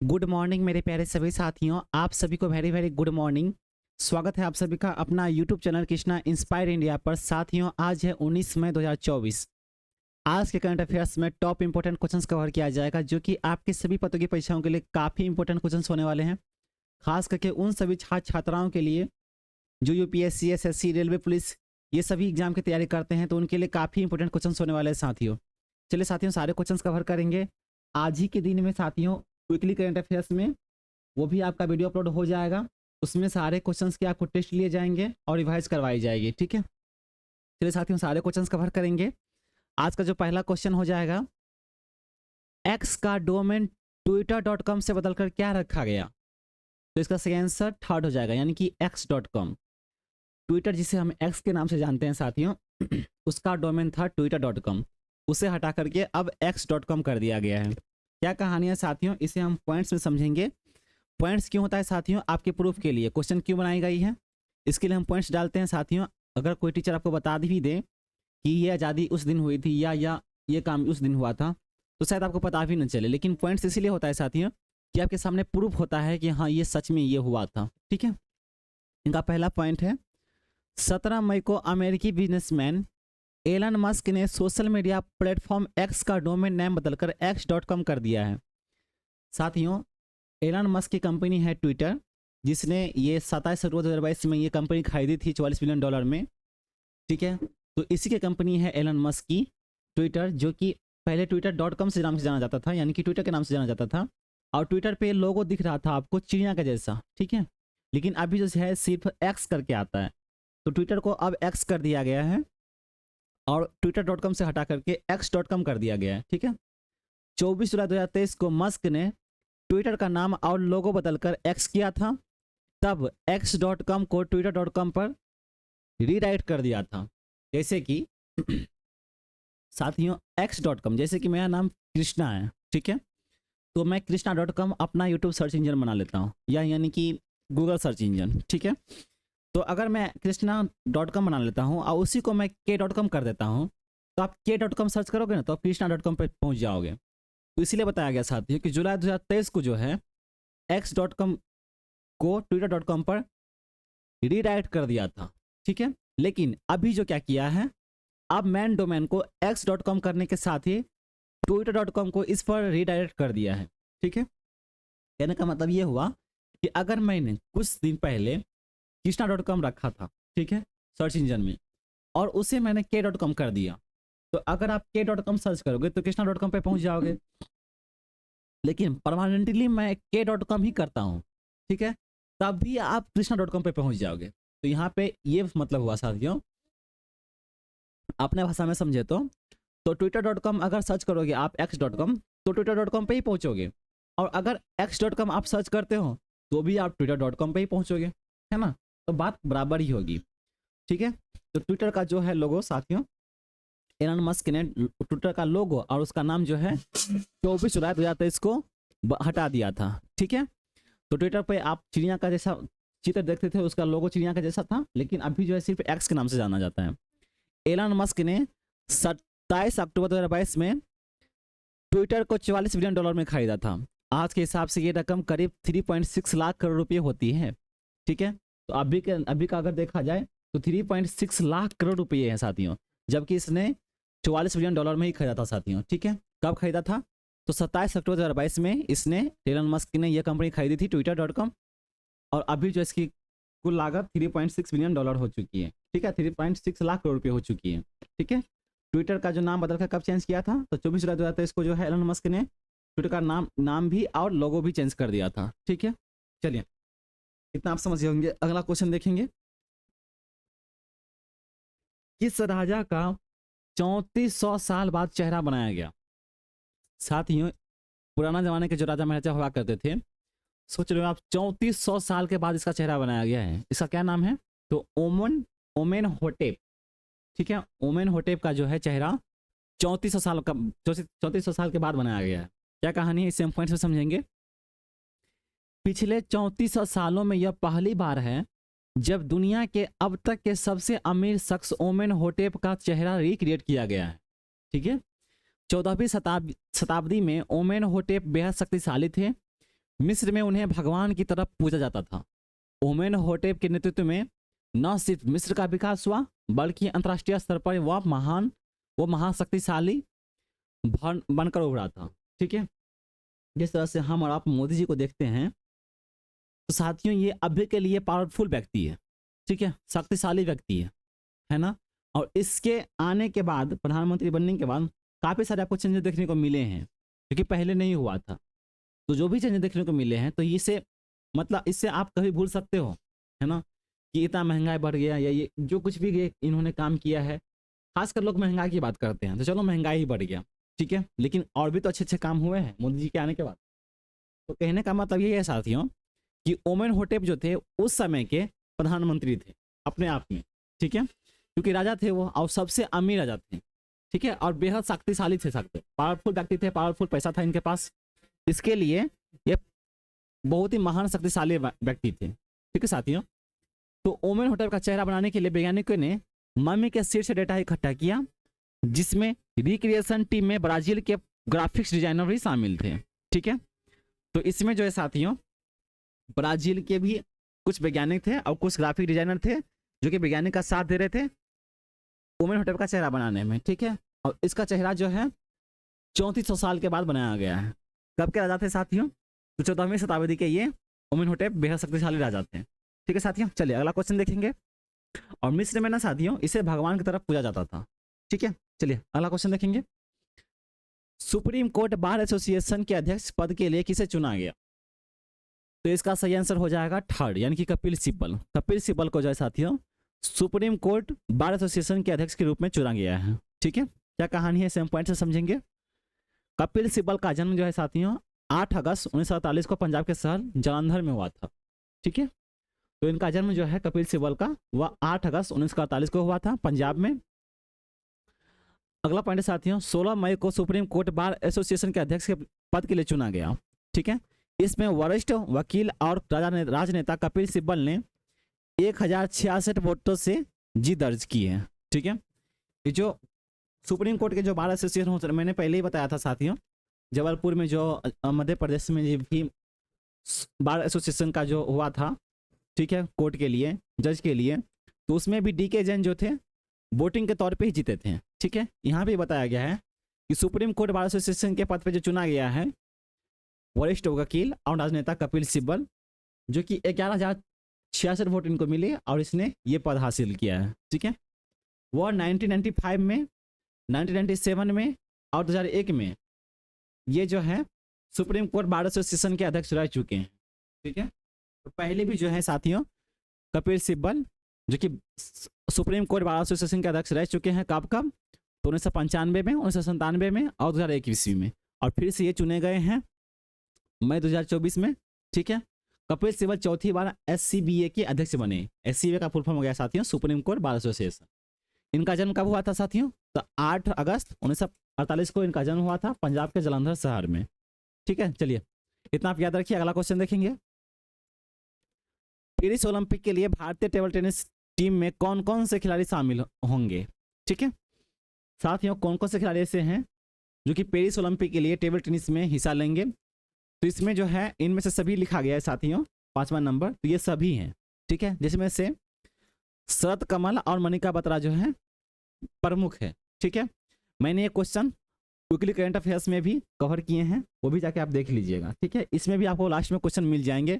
Good morning मेरे प्यारे सभी साथियों, आप सभी को वेरी वेरी गुड मॉर्निंग। स्वागत है आप सभी का अपना YouTube channel Krishna inspire India पर। साथियों, आज है 19 मई 2024। आज के करंट अफेयर्स में टॉप इंपोर्टेंट क्वेश्चंस कवर किया जाएगा, जो कि आपके सभी पदों की परीक्षाओं के लिए काफ़ी इंपोर्टेंट क्वेश्चंस होने वाले हैं। खास करके उन सभी छात्र छात्राओं के लिए जो यूपीएससी, एसएससी, रेलवे, पुलिस ये सभी एग्जाम की तैयारी करते हैं, तो उनके लिए काफ़ी इंपोर्टेंट क्वेश्चंस होने वाले हैं साथियों। चलिए साथियों, सारे क्वेश्चंस कवर करेंगे आज ही के दिन में साथियों। क्विकली करंट अफेयर्स में वो भी आपका वीडियो अपलोड हो जाएगा, उसमें सारे क्वेश्चंस के आपको टेस्ट लिए जाएंगे और रिवाइज करवाई जाएगी। ठीक है, चलिए साथियों, सारे क्वेश्चंस कवर करेंगे। आज का जो पहला क्वेश्चन हो जाएगा, एक्स का डोमेन twitter.com से बदलकर क्या रखा गया? तो इसका सही आंसर थर्ड हो जाएगा, यानी कि x.com। ट्विटर जिसे हम एक्स के नाम से जानते हैं साथियों, उसका डोमेन था twitter.com, उसे हटा करके अब x.com कर दिया गया है। क्या कहानी है साथियों, इसे हम पॉइंट्स में समझेंगे। पॉइंट्स क्यों होता है साथियों? आपके प्रूफ के लिए क्वेश्चन क्यों बनाई गई है, इसके लिए हम पॉइंट्स डालते हैं साथियों। अगर कोई टीचर आपको बता भी दे कि ये आज़ादी उस दिन हुई थी या ये काम उस दिन हुआ था, तो शायद आपको पता भी न चले, लेकिन पॉइंट्स इसीलिए होता है साथियों कि आपके सामने प्रूफ होता है कि हाँ, ये सच में ये हुआ था। ठीक है, इनका पहला पॉइंट है, 17 मई को अमेरिकी बिजनेसमैन एलन मस्क ने सोशल मीडिया प्लेटफॉर्म एक्स का डोमेन नेम बदलकर x.com कर दिया है। साथियों, एलन मस्क की कंपनी है ट्विटर, जिसने ये 27 अक्टूबर 2022 में ये कंपनी खरीदी थी $44 बिलियन में। ठीक है, तो इसी की कंपनी है एलन मस्क की ट्विटर, जो कि पहले twitter.com से नाम से जाना जाता था, यानी कि ट्विटर के नाम से जाना जाता था। और ट्विटर पे लोगो दिख रहा था आपको चिड़िया का जैसा। ठीक है, लेकिन अभी जो है सिर्फ एक्स करके आता है, तो ट्विटर को अब एक्स कर दिया गया है और twitter.com से हटा करके x.com कर दिया गया है। ठीक है, 24 जुलाई 2023 को मस्क ने ट्विटर का नाम और लोगो बदलकर एक्स किया था, तब x.com को twitter.com पर रीराइट कर दिया था। जैसे कि साथियों, x.com, जैसे कि मेरा नाम कृष्णा है, ठीक है, तो मैं कृष्णा.com अपना यूट्यूब सर्च इंजन बना लेता हूँ, या यानी कि गूगल सर्च इंजन। ठीक है, तो अगर मैं कृष्णा.com बना लेता हूँ और उसी को मैं k.com कर देता हूँ, तो आप k.com सर्च करोगे ना, तो आप कृष्णा.com पर पहुँच जाओगे। तो इसीलिए बताया गया साथियों कि जुलाई 2023 को जो है x.com को twitter.com पर रीराइट कर दिया था। ठीक है, लेकिन अभी जो क्या किया है, अब मैन डोमेन को x.com करने के साथ ही twitter.com को इस पर रीडायरेक्ट कर दिया है। ठीक है, कहने का मतलब ये हुआ कि अगर मैंने कुछ दिन पहले कृष्णा.com रखा था, ठीक है, सर्च इंजन में, और उसे मैंने k.com कर दिया, तो अगर आप k.com सर्च करोगे तो कृष्णा.com पे पहुंच जाओगे। लेकिन परमानेंटली मैं k.com ही करता हूं, ठीक है, तब भी आप कृष्णा.com पे पहुंच जाओगे। तो यहाँ पे ये मतलब हुआ साथियों, अपने भाषा में समझे तो twitter.com अगर सर्च करोगे आप x.com, तो twitter.com पे ही पहुंचोगे, और अगर x.com आप सर्च करते हो तो भी आप twitter.com पे ही पहुंचोगे, है ना, तो बात बराबर ही होगी। ठीक है, तो ट्विटर का जो है लोगो साथियों, एलन मस्क ने ट्विटर का लोगो और उसका नाम जो है 24 जुलाई 2023 को हटा दिया था। ठीक है, तो ट्विटर पे आप चिड़िया का जैसा चित्र देखते थे, उसका लोगो चिड़िया का जैसा था, लेकिन अभी जो है सिर्फ एक्स के नाम से जाना जाता है। एलन मस्क ने 27 अक्टूबर 2022 में ट्विटर को $44 बिलियन में खरीदा था। आज के हिसाब से ये रकम करीब 3.6 लाख करोड़ रुपए होती है। ठीक है, तो अभी का अगर देखा जाए तो 3.6 लाख करोड़ रुपए हैं साथियों, जबकि इसने $44 बिलियन में ही खरीदा था साथियों। ठीक है, कब खरीदा था? तो 27 अक्टूबर 2022 में इसने, एलन मस्क ने यह कंपनी खरीदी थी twitter.com, और अभी जो इसकी कुल लागत $3.6 बिलियन हो चुकी है। ठीक है, 3.6 लाख करोड़ रुपए हो चुकी है। ठीक है, ट्विटर का जो नाम बदलकर कब चेंज किया था? तो 24 जुलाई 2023 को जो है एलन मस्क ने ट्विटर का नाम भी और लोगो भी चेंज कर दिया था। ठीक है, चलिए इतना आप समझ होंगे। अगला क्वेश्चन देखेंगे, किस राजा का 3400 साल बाद चेहरा बनाया गया? साथियों, पुराना जमाने के जो राजा महाराजा हुआ करते थे, सोच रहे हो आप, 3400 साल के बाद इसका चेहरा बनाया गया है। इसका क्या नाम है? तो ओमेन होटेप। ठीक है, ओमेन होटेप का जो है चेहरा 3400 साल के बाद बनाया गया है। क्या कहानी है, इसे हम पॉइंट से समझेंगे। पिछले 3400 सालों में यह पहली बार है जब दुनिया के अब तक के सबसे अमीर शख्स ओमेन होटेप का चेहरा रिक्रिएट किया गया है। ठीक है, 14वीं शताब्दी में ओमेन होटेप बेहद शक्तिशाली थे। मिस्र में उन्हें भगवान की तरफ पूजा जाता था। ओमेनहोटेप के नेतृत्व में न सिर्फ मिस्र का विकास हुआ बल्कि अंतर्राष्ट्रीय स्तर पर वो महाशक्तिशाली बनकर उभरा था। ठीक है, जिस तरह से हम और आप मोदी जी को देखते हैं, तो साथियों ये अभी के लिए पावरफुल व्यक्ति है। ठीक है, शक्तिशाली व्यक्ति है ना। और इसके आने के बाद, प्रधानमंत्री बनने के बाद काफ़ी सारे आपको चेंजेस देखने को मिले हैं, क्योंकि पहले नहीं हुआ था। तो जो भी चेंजेस देखने को मिले हैं, तो इससे मतलब इससे आप कभी भूल सकते हो, है ना, कि इतना महंगाई बढ़ गया या ये जो कुछ भी इन्होंने काम किया है। खासकर लोग महंगाई की बात करते हैं, तो चलो महंगाई ही बढ़ गया, ठीक है, लेकिन और भी तो अच्छे अच्छे काम हुए हैं मोदी जी के आने के बाद। तो कहने का मतलब ये है साथियों कि ओमेनहोटेप जो थे उस समय के प्रधानमंत्री थे अपने आप में। ठीक है, क्योंकि राजा थे वो, और सबसे अमीर राजा थे। ठीक है, और बेहद शक्तिशाली थे, सकते पावरफुल व्यक्ति थे, पावरफुल पैसा था इनके पास, इसके लिए ये बहुत ही महान शक्तिशाली व्यक्ति थे। ठीक है साथियों, तो ओमेनहोटेप का चेहरा बनाने के लिए वैज्ञानिकों ने मम्मी के सिर से डेटा इकट्ठा किया, जिसमें रिक्रिएशन टीम में ब्राजील के ग्राफिक्स डिजाइनर भी शामिल थे। ठीक है, तो इसमें जो है साथियों ब्राजील के भी कुछ वैज्ञानिक थे और कुछ ग्राफिक डिजाइनर थे जो कि वैज्ञानिक का साथ दे रहे थे ओमेनहोटेप का चेहरा बनाने में। ठीक है, और इसका चेहरा जो है 3400 साल के बाद बनाया गया है। कब के राजा थे साथियों? तो 14वीं शताब्दी के ये ओमेनहोटेप बेहद शक्तिशाली राजा थे। ठीक है साथियों, चलिए अगला क्वेश्चन देखेंगे। और मिस्र में ना साथियों इसे भगवान की तरफ पूजा जाता था। ठीक है, चलिए अगला क्वेश्चन देखेंगे। सुप्रीम कोर्ट बार एसोसिएशन के अध्यक्ष पद के लिए किसे चुना गया? तो इसका सही आंसर हो जाएगा थर्ड, यानी कि कपिल सिब्बल। कपिल सिब्बल को जो है साथियों सुप्रीम कोर्ट बार एसोसिएशन के अध्यक्ष के रूप में चुना गया है। ठीक है, क्या कहानी है सेम पॉइंट से समझेंगे। कपिल सिब्बल का जन्म जो है साथियों 8 अगस्त 1948 को पंजाब के शहर जालंधर में हुआ था। ठीक है, तो इनका जन्म जो है कपिल सिब्बल का वह 8 अगस्त 1948 को हुआ था पंजाब में। अगला पॉइंट साथियों 16 मई को सुप्रीम कोर्ट बार एसोसिएशन के अध्यक्ष के पद के लिए चुना गया। ठीक है, इसमें वरिष्ठ वकील और राजनेता कपिल सिब्बल ने 1066 वोटों से जीत दर्ज की है। ठीक है, ये जो सुप्रीम कोर्ट के जो बार एसोसिएशन होते हैं, मैंने पहले ही बताया था साथियों, जबलपुर में जो मध्य प्रदेश में भी बार एसोसिएशन का जो हुआ था, ठीक है, कोर्ट के लिए, जज के लिए, तो उसमें भी DK जैन जो थे वोटिंग के तौर पे ही जीते थे। ठीक है, यहाँ भी बताया गया है कि सुप्रीम कोर्ट बार एसोसिएशन के पद पे जो चुना गया है वरिष्ठ वकील और राजनेता कपिल सिब्बल, जो कि 11,066 वोट इनको मिले और इसने ये पद हासिल किया है। ठीक है, वह 1995 में, 1997 में और 2001 में ये जो है सुप्रीम कोर्ट बार एसोसिएशन के अध्यक्ष रह चुके हैं। ठीक है, तो पहले भी जो है साथियों कपिल सिब्बल जो कि सुप्रीम कोर्ट बार एसोसिएशन के अध्यक्ष रह चुके हैं। कब कब? तो 1995 में, 1997 में और 2021 में, और फिर से ये चुने गए हैं मई 2024 में। ठीक है, कपिल सिब्बल चौथी बार SCBA के अध्यक्ष बने। SCBA का फुल फॉर्म हो गया साथियों सुप्रीम कोर्ट बार एसोसिएशन। इनका जन्म कब हुआ था साथियों? तो 8 अगस्त 1948 को इनका जन्म हुआ था पंजाब के जालंधर शहर में। ठीक है, चलिए इतना आप याद रखिए। अगला क्वेश्चन देखेंगे। पेरिस ओलंपिक के लिए भारतीय टेबल टेनिस टीम में कौन कौन से खिलाड़ी शामिल होंगे? ठीक है साथियों, कौन कौन से खिलाड़ी ऐसे हैं जो कि पेरिस ओलंपिक के लिए टेबल टेनिस में हिस्सा लेंगे? तो इसमें जो है इनमें से सभी लिखा गया है साथियों, 5वां नंबर, तो ये सभी हैं। ठीक है, जिसमें से शरत कमल और मनिका बत्रा जो है प्रमुख है। ठीक है, मैंने ये क्वेश्चन वीकली करंट अफेयर्स में भी कवर किए हैं, वो भी जाके आप देख लीजिएगा। ठीक है, इसमें भी आपको लास्ट में क्वेश्चन मिल जाएंगे।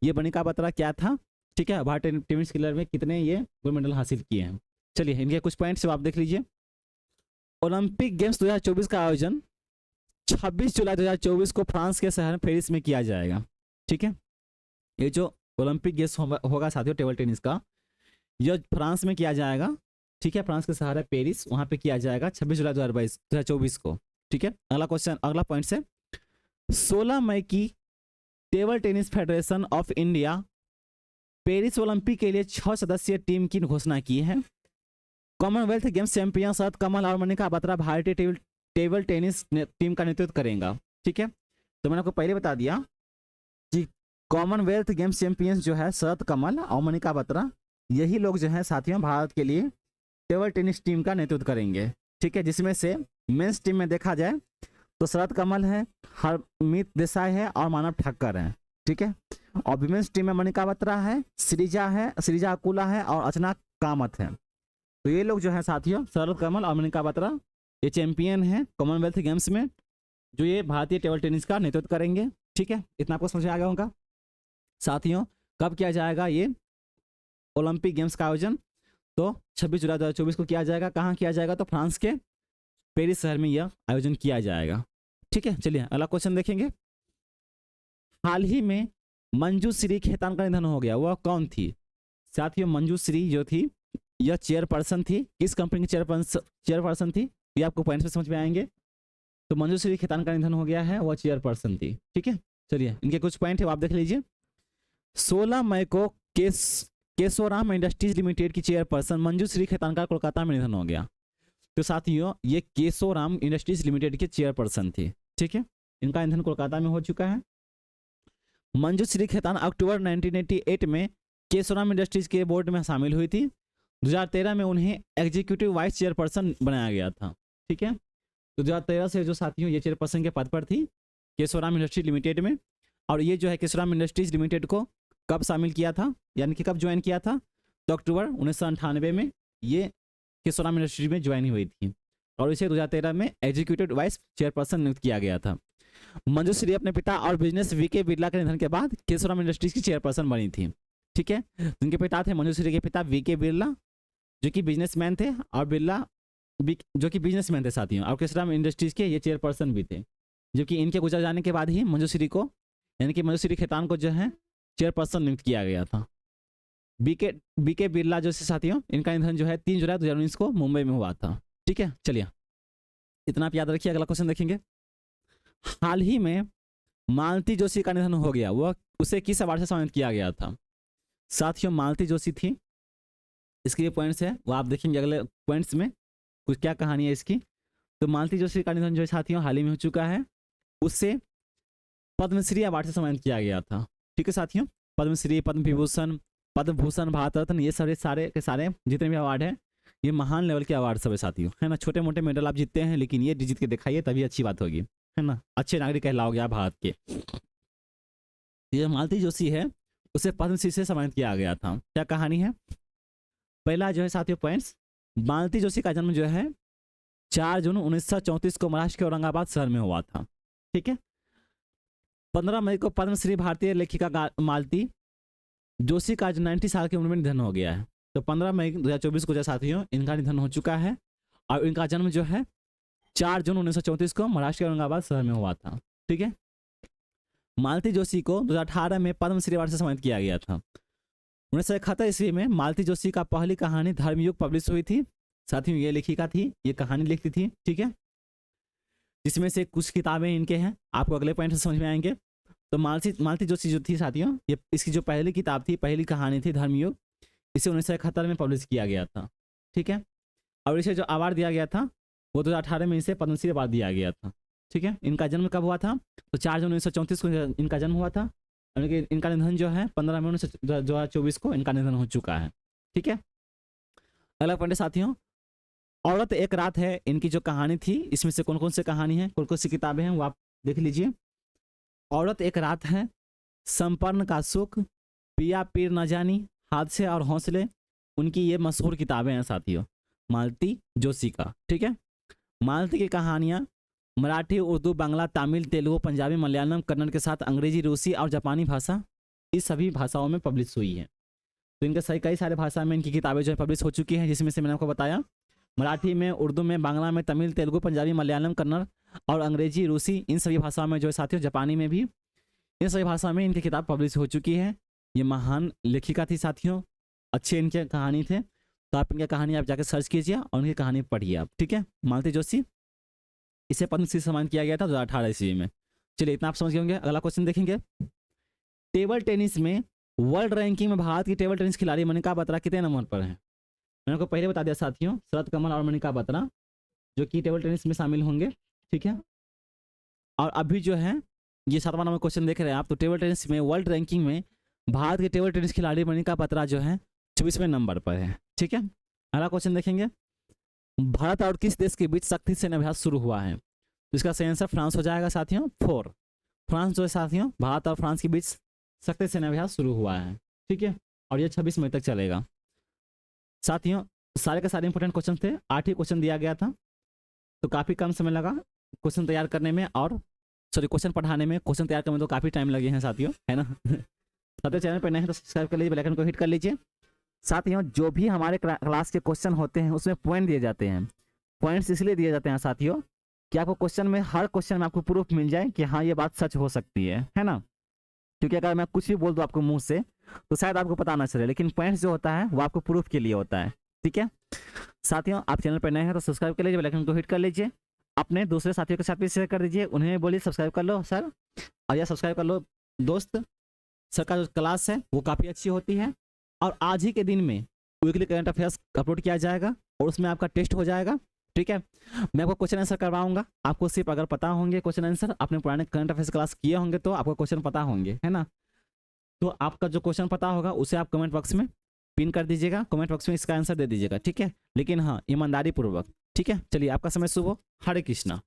ये मनिका बत्रा क्या था, ठीक है, भारतीय टेनिस खिलाड़ी में कितने ये गोल्ड मेडल हासिल किए हैं। चलिए इनके कुछ पॉइंट्स आप देख लीजिए। ओलंपिक गेम्स 2024 का आयोजन 26 जुलाई 2024 को फ्रांस के शहर पेरिस में किया जाएगा। ठीक है, ये जो ओलंपिक गेम्स होगा साथियों टेबल टेनिस का, यह फ्रांस में किया जाएगा। ठीक है, फ्रांस के शहर है पेरिस, वहां पे किया जाएगा 26 जुलाई 2024 को। ठीक है, अगला क्वेश्चन, अगला पॉइंट से 16 मई की table tennis federation of India Paris Olympic के लिए 6 सदस्यीय टीम की घोषणा की है। Commonwealth games champion Sharath Kamal और मनिका बत्रा भारतीय टेबल टेनिस टीम का नेतृत्व करेगा। ठीक है, तो मैंने आपको पहले बता दिया कि कॉमनवेल्थ गेम्स चैंपियंस जो है शरत कमल और मनिका बत्रा, यही लोग जो है साथियों भारत के लिए टेबल टेनिस टीम का नेतृत्व करेंगे। ठीक है, जिसमें से मेंस टीम में देखा जाए तो शरत कमल है, हरमीत देसाई है और मानव ठक्कर है। ठीक है। और विमेंस टीम में मनिका बत्रा है, श्रीजा अकुला है और अर्चना कामत है। तो ये लोग जो है साथियों, शरद कमल और मनिका बत्रा, ये चैंपियन है कॉमनवेल्थ गेम्स में, जो ये भारतीय टेबल टेनिस का नेतृत्व करेंगे। ठीक है, इतना आपको समझ में आ गया होगा साथियों। कब किया जाएगा ये ओलंपिक गेम्स का आयोजन? तो 26 जुलाई 2024 को किया जाएगा। कहाँ किया जाएगा? तो फ्रांस के पेरिस शहर में यह आयोजन किया जाएगा। ठीक है, चलिए अगला क्वेश्चन देखेंगे। हाल ही में मंजू श्री खेतान का निधन हो गया, वह कौन थी? साथियों, मंजू श्री जो थी यह चेयरपर्सन थी। किस कंपनी की चेयरपर्सन थी? ये आपको पॉइंट्स में समझ में आएंगे। तो मंजू श्री खेतान का निधन हो गया है, वह चेयरपर्सन थी। ठीक है, चलिए इनके कुछ पॉइंट है वो आप देख लीजिए। 16 मई को केशोराम इंडस्ट्रीज लिमिटेड की चेयरपर्सन मंजू श्री खेतान का कोलकाता में निधन हो गया। तो साथियों, ये केशोराम इंडस्ट्रीज लिमिटेड के चेयरपर्सन थी। ठीक है, इनका निधन कोलकाता में हो चुका है। मंजू श्री खेतान अक्टूबर 1988 में केशोराम इंडस्ट्रीज के बोर्ड में शामिल हुई थी। 2013 में उन्हें एग्जीक्यूटिव वाइस चेयरपर्सन बनाया गया था। ठीक है, तो 2013 से जो साथियों ये चेयरपर्सन के पद पर थी केशोराम इंडस्ट्रीज लिमिटेड में। और ये जो है केशोराम इंडस्ट्रीज लिमिटेड को कब शामिल किया था, यानी कि कब ज्वाइन किया था? तो अक्टूबर 1998 में ये केशोराम इंडस्ट्रीज में ज्वाइन हुई थी और इसे 2013 में एग्जीक्यूटिव वाइस चेयरपर्सन नियुक्त किया गया था। मंजू श्री अपने पिता और बिजनेस वीके बिरला के निधन के बाद केशोराम इंडस्ट्रीज की चेयरपर्सन बनी थी। ठीक है, उनके पिता थे मंजू श्री के पिता वीके बिरला जो कि बिजनेसमैन थे, और बिरला जो कि बिजनेसमैन थे साथियों, और केशोराम इंडस्ट्रीज के ये चेयरपर्सन भी थे। जबकि इनके गुजर जाने के बाद ही मंजू श्री को, यानी कि मंजू श्री खेतान को जो है चेयरपर्सन नियुक्त किया गया था। बीके बिरला जो साथियों, इनका निधन जो है 3 जुलाई 2019 को मुंबई में हुआ था। ठीक है, चलिए इतना आप याद रखिए। अगला क्वेश्चन देखेंगे। हाल ही में मालती जोशी का निधन हो गया, वह उसे किस अवार्ड से सम्मानित किया गया था? साथियों, मालती जोशी थी, इसके लिए पॉइंट्स है वो आप देखेंगे अगले पॉइंट्स में कुछ क्या कहानी है इसकी। तो मालती जोशी का निधन जो है साथियों हाल ही में हो चुका है, उससे पद्मश्री अवार्ड से सम्मानित किया गया था। ठीक है साथियों, पद्मश्री, पद्म विभूषण, पद्म भूषण, भारत रत्न, ये सारे के सारे जितने भी अवार्ड हैं ये महान लेवल के अवार्ड सब है साथियों, है ना। छोटे मोटे मेडल आप जीतते हैं, लेकिन ये जीत के दिखाइए तभी अच्छी बात होगी, है ना। अच्छे नागरिक कहलाओगे आप भारत के। ये मालती जोशी है, उसे पद्मश्री से सम्मानित किया गया था। क्या कहानी है? पहला जो है साथियों पॉइंट्स, मालती जोशी का जन्म जो है 4 जून 1934 को महाराष्ट्र के औरंगाबाद शहर में हुआ था। ठीक है, 15 मई को पद्मश्री भारतीय लेखिका मालती जोशी का 90 साल की उम्र में निधन हो गया है। तो 15 मई 2024 को जो साथियों इनका निधन हो चुका है, और इनका जन्म जो है 4 जून 1934 को महाराष्ट्र के औरंगाबाद शहर में हुआ था। ठीक है, मालती जोशी को 2018 में पद्मश्री अवार्ड से सम्मानित किया गया था। 1971 ईस्वी में मालती जोशी का पहली कहानी धर्मयुग पब्लिश हुई थी। साथियों ये लेखिका थी, ये कहानी लिखती थी। ठीक है, जिसमें से कुछ किताबें इनके हैं, आपको अगले पॉइंट से समझ में आएंगे। तो मालती जोशी जो थी साथियों, ये इसकी जो पहली किताब थी, पहली कहानी थी धर्मयुग, इसे 1971 में पब्लिश किया गया था। ठीक है, और इसे जो अवार्ड दिया गया था वो 2018 में इसे पद्मश्री अवार्ड दिया गया था। ठीक है, इनका जन्म कब हुआ था? तो 4 जून 1934 को इनका जन्म हुआ था, और इनका निधन जो है 15 मई 2024 को इनका निधन हो चुका है। ठीक है, अगला पॉइंट साथियों, औरत एक रात है, इनकी जो कहानी थी, इसमें से कौन कौन से कहानी है, कौन कौन सी किताबें हैं वो आप देख लीजिए। औरत एक रात है, संपन्न का सुख, पिया पीर न जानी, हादसे और हौसले, उनकी ये मशहूर किताबें हैं साथियों मालती जोशी का। ठीक है, मालती की कहानियाँ मराठी, उर्दू, बांग्ला, तमिल, तेलुगु, पंजाबी, मलयालम, कन्नड़ के साथ अंग्रेजी, रूसी और जापानी भाषा, इस सभी भाषाओं में पब्लिश हुई है। तो इनके कई सारे भाषा में इनकी किताबें जो है पब्लिश हो चुकी हैं, जिसमें से मैंने आपको बताया मराठी में, उर्दू में, बांग्ला में, तमिल, तेलुगु, पंजाबी, मलयालम, कन्नड़ और अंग्रेजी, रूसी, इन सभी भाषाओं में जो है साथियों, जापानी में भी, इन सभी भाषा में इनकी किताब पब्लिश हो चुकी है। ये महान लेखिका थी साथियों, अच्छे इनके कहानी थे। तो आप इनकी कहानी आप जाकर सर्च कीजिए और उनकी कहानी पढ़िए आप। ठीक है, मालती जोशी, इसे पद्मश्री सम्मान किया गया था 2018 ईस्वी में। चलिए इतना आप समझ गए होंगे। अगला क्वेश्चन देखेंगे। टेबल टेनिस में वर्ल्ड रैंकिंग में भारत की टेबल टेनिस खिलाड़ी मनिका बत्रा कितने नंबर पर है? मैंने आपको पहले बता दिया साथियों, शरद कमल और मनिका बत्रा जो कि टेबल टेनिस में शामिल होंगे। ठीक है, और अभी जो है ये 7वां नंबर क्वेश्चन देख रहे हैं आप। तो टेबल टेनिस में वर्ल्ड रैंकिंग में भारत के टेबल टेनिस खिलाड़ी मनिका बत्रा जो है 24वें नंबर पर है। ठीक है, अगला क्वेश्चन देखेंगे। भारत और किस देश के बीच शक्ति सेना अभ्यास शुरू हुआ है? तो इसका सही आंसर फ्रांस हो जाएगा साथियों। 4 फ्रांस जो है साथियों, भारत और फ्रांस के बीच सत्य सेना अभ्यास शुरू हुआ है, ठीक है, और ये 26 मई तक चलेगा। साथियों सारे के सारे इंपॉर्टेंट क्वेश्चन थे, 8 ही क्वेश्चन दिया गया था, तो काफ़ी कम समय लगा क्वेश्चन तैयार करने में, और सॉरी क्वेश्चन पढ़ाने में, क्वेश्चन तैयार करने में तो काफ़ी टाइम लगे हैं साथियों, है ना। साथियों चैनल पर नए हैं तो सब्सक्राइब कर लीजिए, बेल आइकन को हिट कर लीजिए। साथियों जो भी हमारे क्लास के क्वेश्चन होते हैं उसमें पॉइंट दिए जाते हैं। पॉइंट्स इसलिए दिए जाते हैं साथियों कि आपको क्वेश्चन में, हर क्वेश्चन में आपको प्रूफ मिल जाए कि हाँ ये बात सच हो सकती है ना। क्योंकि अगर मैं कुछ भी बोल दूँ आपको मुंह से तो शायद आपको पता ना चले, लेकिन पॉइंट्स जो होता है वो आपको प्रूफ के लिए होता है, ठीक है। साथियों आप चैनल पर नए हैं तो सब्सक्राइब कर लीजिए, बेल आइकन को हिट कर लीजिए, अपने दूसरे साथियों के साथ भी शेयर कर दीजिए, उन्हें भी बोलिए सब्सक्राइब कर लो सर, और या सब्सक्राइब कर लो दोस्त। सर का जो क्लास है वो काफ़ी अच्छी होती है, और आज ही के दिन में वीकली करंट अफेयर्स अपलोड किया जाएगा और उसमें आपका टेस्ट हो जाएगा, ठीक है। मैं आपको क्वेश्चन आंसर करवाऊंगा, आपको सिर्फ अगर पता होंगे क्वेश्चन आंसर, अपने पुराने करंट अफेयर्स क्लास किए होंगे तो आपको क्वेश्चन पता होंगे, है ना। तो आपका जो क्वेश्चन पता होगा उसे आप कमेंट बॉक्स में पिन कर दीजिएगा, कमेंट बॉक्स में इसका आंसर दे दीजिएगा, ठीक है, लेकिन हाँ ईमानदारी पूर्वक, ठीक है। चलिए आपका समय शुभ हो, हरे कृष्णा।